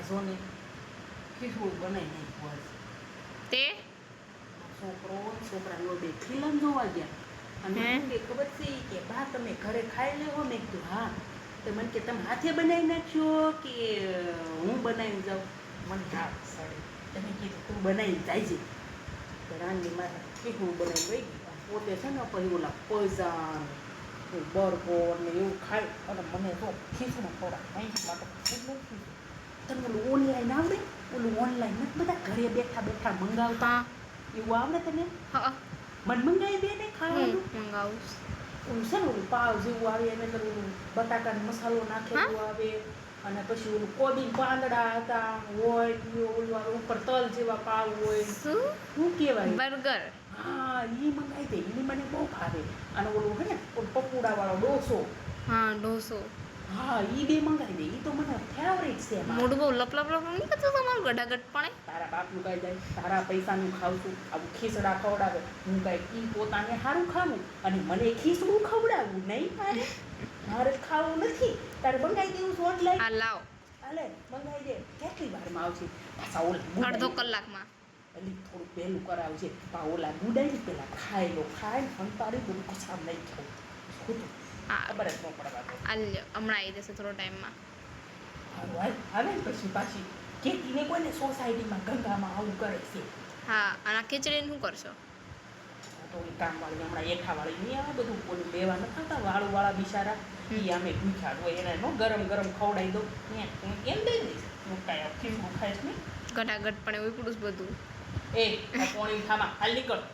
જો ને ખીચડું બનાવી નાખ્યું તે છોકરા બે ફિલ્મ જોવા ગયા અને મને ખબર છે કે બા તમે ઘરે ખાઈ લેવો મેં કીધું હા તો મને કે તમે હાથે બનાવી નાખશો કે હું બનાવી જાઉં મને હા સડે તમે કીધું તું બનાવી જાય છે તો રાંધી મારે ખીચડું બનાવી વહી ગઈ પોતે છે ને પછી ઓલા પૈસા બર્ગર ને એવું ખાય અને મને તો ખીચડું ખવડાવે અહીંથી માટે ખીચડું તમે ઓલું ઓનલાઈન આવડે ઓલું ઓનલાઈન નથી બધા ઘરે બેઠા બેઠા મંગાવતા એવું આવડે તને હા મને મંગાવી દે ને ખાવાનું મંગાવું ઓલું છે ને ઓલું પાવ જેવું આવે એને અંદર ઓલું બટાકાનો મસાલો નાખેલું આવે અને પછી ઓલું કોબી પાંદડા હતા હોય ઓલું આવે ઉપર તલ જેવા પાવ હોય શું કહેવાય બર્ગર હા એ મંગાવી દે એ મને બહુ ભાવે અને ઓલું છે ને ઓલું પકોડાવાળો ડોસો હા ઢોસો હા એ બે મંગાવી દે એ તો મને ફેવરેટ છે મોઢું બહુ લપ લપ લપ નહીં કરતું તમારું ગડાગટ પણ તારા બાપનું કાંઈ જાય તારા પૈસાનું ખાવશું આવું ખીચડા ખવડાવે હું કાંઈ ઈ પોતાને સારું ખાવું અને મને ખીચડું ખવડાવવું નહીં મારે ખાવું નથી તારે મંગાવી દેવું છું ઓનલાઈન આ લાવ હાલે મંગાવી દે કેટલી વારમાં આવશે પાછા ઓલા અડધો કલાકમાં એટલે થોડું પહેલું કરાવશે પા ઓલા ગુડાઈ પેલા ખાઈ લો ખાય ને અંતાડી બધું કસામ નહીં ખાવું ખોટું ખબર જ ન પડવા દો આલ્યો હમણાં આવી જશે થોડો ટાઈમમાં હાલ આવે ને પછી પાછી કેતીને કોઈને સોસાયટીમાં ગંગામાં આવું કરે છે હા અને આ ખીચડીને શું કરશો તો એ કામવાળી હમણાં એઠાવાળી નહીં આવે બધું ઓલું લેવા નથી આવતા વાળુવાળા બિચારા એ અમે ભૂખ્યા હોય એને નો ગરમ ગરમ ખવડાવી દઉં એમ દઈ દઈશ હું કાંઈ ખીચડું ખાઈશ નહીં ગટાગટ પણ એવું પડું બધું એ પોણી ખામાં હાલ નીકળ